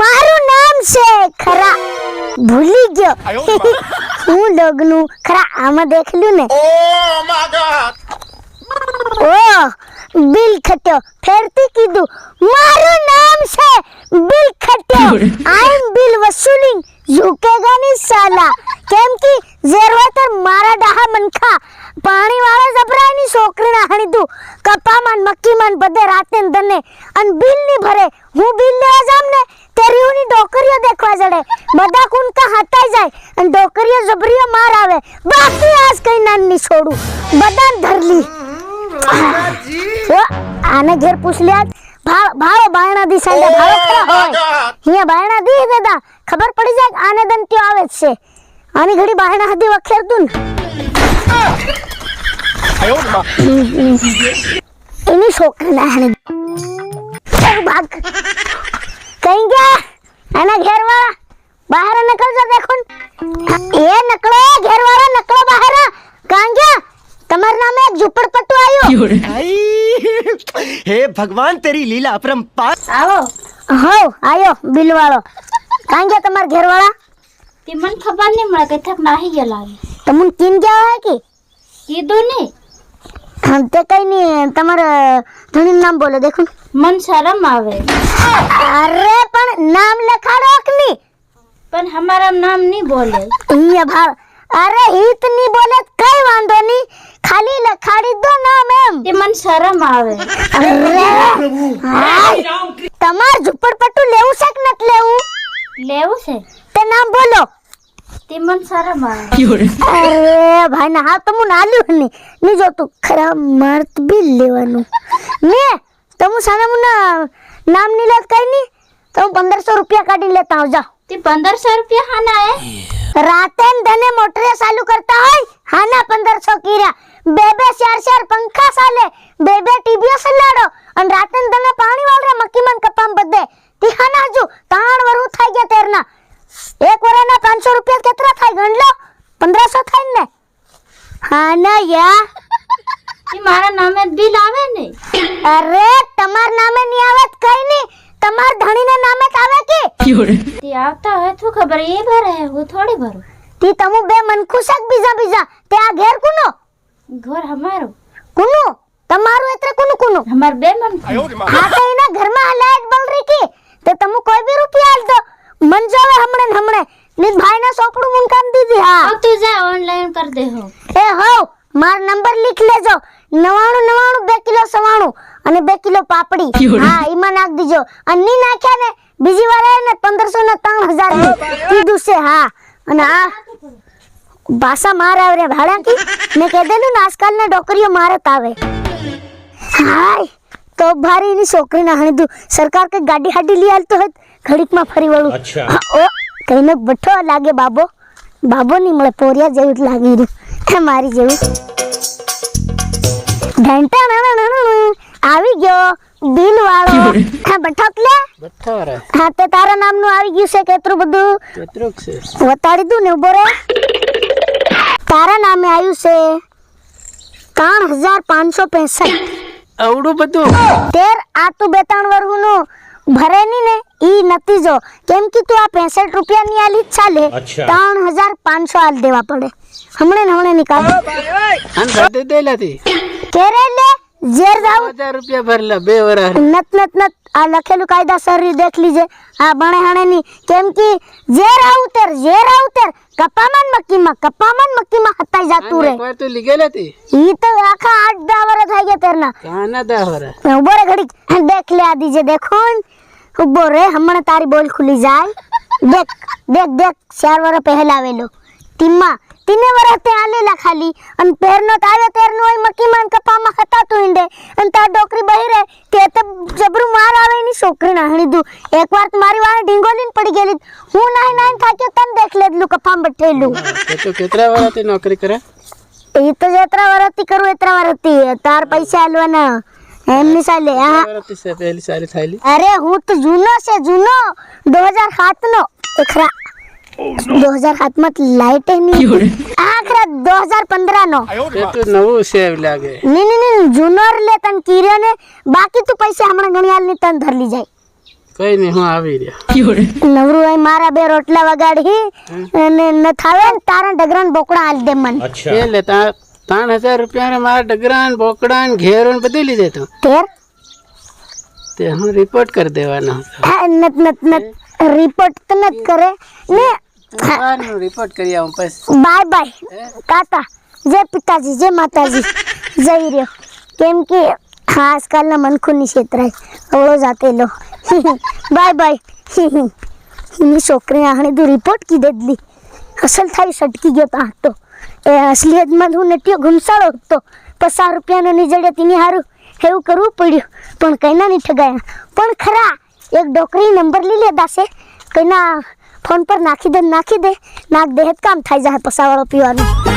મારું નામ છે ખરા ભૂલી ગયો હું લોગનું ખરા આમાં દેખ લ્યું ને ઓ બિલ ખટ્યો ફેરથી કીધું મારું નામ છે બિલ ખટ્યો આઈ એમ બિલ વસૂલિંગ ઝુકેગા નહીં સાલા કેમ કે ઝેરવાતર મારા ડાહા મનખા પાણી વાળા જબરાય ની છોકરીના હણીતું કપામાન મક્કીમાન બધે રાતે ને દને અન બિલ ની ભરે હું બિલ લેવા જામ ને તેરીઓની ડોકરીઓ દેખવા જડે બધા કુનકા હટાઈ જાય અને ડોકરીઓ જબરીઓ માર આવે બાકી આજ કઈ નાન ની છોડું બદાન ધરલી આને ઘેર પૂછ લ્યા ભાવ બાયણા દી સાંજે ભાવ ખરા હોય અહીંયા બાયણા દી દેદા ખબર પડી જાય કે આને દન ક્યો આવે છે આની ઘડી બાયણા હતી વખેર તું એની છોકરી ના હણે ભાગ કઈ ગયા આના ઘેર વાળા બહાર નીકળ જા દેખો એ નકળો ઘેર વાળા નકળો બહાર કાં ગયા તમાર નામે એક ઝુપડપટ્ટુ આવ્યો हे भगवान तेरी लीला अपरंपार આવો હો આયો બિલ વાળો કાં ગયા તમાર ઘેર વાળા તે મને ખબર નહીં મળે કે થક નાહી ગયા લાગે તમુન કિન ગયા હે કે કીધું નહીં તે કઈ નહીં તમાર ધણીનું નામ બોલો દેખો મન શરમ આવે અરે પણ નામ લખાડો કે નહીં પણ હમારા નામ નહીં બોલે અહીંયા ભાવ અરે હિત ની બોલે કઈ વાંધો નહીં ખાલી લખાડી દો નામ એમ તે મન શરમ આવે અરે તમાર ઝુપડપટ્ટુ લેવું છે કે નત લેવું લેવું છે તે નામ બોલો તે મન શરમ આવે અરે ભાઈ ના હા તમુ નાલ્યું ની જો તું ખરા માર્ત બિલ લેવાનું ને તમુ સાને મુના નામ ની લેત કઈ ની તો 1500 રૂપિયા કાઢી લેતા આવ જા તે 1500 રૂપિયા હાના હે રાતે ધને મોટરે ચાલુ કરતા હોય હાના 1500 કીરા બે ચાર પંખા ચાલે બે ટીવીઓ સલાડો અને રાતે ધને પાણી વાળરે મક્કીમન કપામ બધે તી હાના હજુ તાણ વરુ થઈ ગયા તેરના એક વરાના 500 રૂપિયા કેટલા થાય ગણ લો 1500 થાય ને હાના યા તે મારા નામે બિલ આવે ને અરે તમાર નામે ની આવત કઈ ની તમાર ધણીને નામે જ આવે કે તે આવતા હોય તો ખબર એ ભરે હું થોડી ભરું તી તમુ બે મનખુશક બીજા તે આ ઘેર કુનો ઘર હમારું કુનો તમારું એટલે કુનું હમાર બે મન હા તો એના ઘરમાં લાઈટ બળ રહી કે તો તમુ કોઈ બી રૂપિયા આલ દો મન જાવે હમણે ની ભાઈના સોપડું મુનકામ દીધી હા अब तू जा ऑनलाइन कर दे हो એ હો માર નંબર લીખ લેજો 99 2 કિલો સવાણું અને 2 કિલો પાપડી હા ઈમાં નાખ દીજો અને ની નાખ્યા ને બીજી વાર આવે ને 1500 ને 3000 કીધું છે હા અને આ ભાષા માર આવે રે ભાડા કી મેં કહી દેલું ને આજકાલ ના ડોકરીઓ મારત આવે હાય તો ભારી ની છોકરી ના હણીદું સરકાર કે ગાડી હાડી લઈ આલતો હોય ઘડીક માં ફરી વળું ઓ કઈને બઠો લાગે બાબો ની મળે પોરિયા જેવું જ લાગી રહ્યું મારી જેવું ઘંટા આવી ગયો બિલ વાળો હા બઠક લે હા તે તારા નામનું આવી ગયું છે કેટલું બધું વતાડી દઉં ને ઉભો રે તારા નામે આવ્યું છે 3565 આવડું બધું તેર આ તું 2-3 વર્ષનું ભરે ની ને ઈ નતી જો કેમ કે તું આ 65 રૂપિયા ની આલી ચાલે 3500 આલ દેવા પડે હમણે નિકાલ અન ભરતે દેલાતી કેરે લે જેર જાવ 1000 રૂપિયા ભરલા બે વરા નત આ લખેલું કાયદાસર દેખ લીજે આ બણે હણે ની કેમ કે જેર આવતર કપામન મક્કીમાં હતાઈ જાતું રે એકવાર તો લીગેલાતી ઈ તો આખા 8-10 વર્ષ થઈ ગયા તેરના કાના 10 વરા ઉભો રે ઘડી દેખ લે આ દીજે દેખો ઉભો રે હમણે તારી બોલ ખુલી જાય દેખ 4 વર્ષ પહેલા આવેલો તીમાં 3 વર્ષ તે આલેલા ખાલી અને પેરનો તાવે તેરનો હોય મકીમાં કપામાં ખતાતું ઈંડે અને તાર ડોકરી બહી રે તે તો જબરું માર આવે ની છોકરી ના હણીદું એકવાર તો મારી વાળે ઢીંગોલીન પડી ગયેલી હું નાઈ થાક્યો તન દેખ લેદલું કપામ બઠેલું તો કેટલા વર્ષથી નોકરી કરે ઈ તો જેતરા વર્ષથી કરું એતરા વર્ષથી તાર પૈસા આલવાના એમની સાલે આ વર્ષથી સે પહેલી સાલી થાયલી અરે હું તો જૂનો 2007 નો ખરા 2007 માં લાઈટ નહીં આખરા 2015 નો એ તો નવું સેવ લાગે ની જૂનો લે તન કીર્યો ને બાકી તું પૈસા હમણાં ગણિયાલ ની તન ધરલી જાય કઈ નહીં હું આવી રહ્યા નવરું હોય મારા બે રોટલા વગાડી અને ન થાવે ને તારા ડગરાન બોકડા આલ દે મન એ લે 3000 રૂપિયા ને મારા ડગરા ને બોકડા ને ઘેરો ને બધું લીધે તો તેર તે હું રિપોર્ટ કરી દેવાનો હતો નત નત નત રિપોર્ટ તો નત કરે ને સવારનું રિપોર્ટ કરી આવું પછી બાય બાય તાતા જય પિતાજી જય માતાજી જઈ રહ્યો કેમ કે આજકાલના મનખુની છેતરાય અવળો જાતે લો બાય બાય એની છોકરી આણે તું રિપોર્ટ કીધે દલી અસલ થાય સટકી ગયો તા તો એ અસલિયતમાં હું નટ્યો ઘુમસાળો હતો 50 રૂપિયાનો નીજડે તેની હારું એવું કરવું પડ્યું પણ કઈના નહીં ઠગાયા પણ ખરા એક ડોકરી નંબર લઈ લેતા છે કઈના ફોન પર નાખી દે નાખ દે કામ થાય જાય પસાવાળો પીવાનું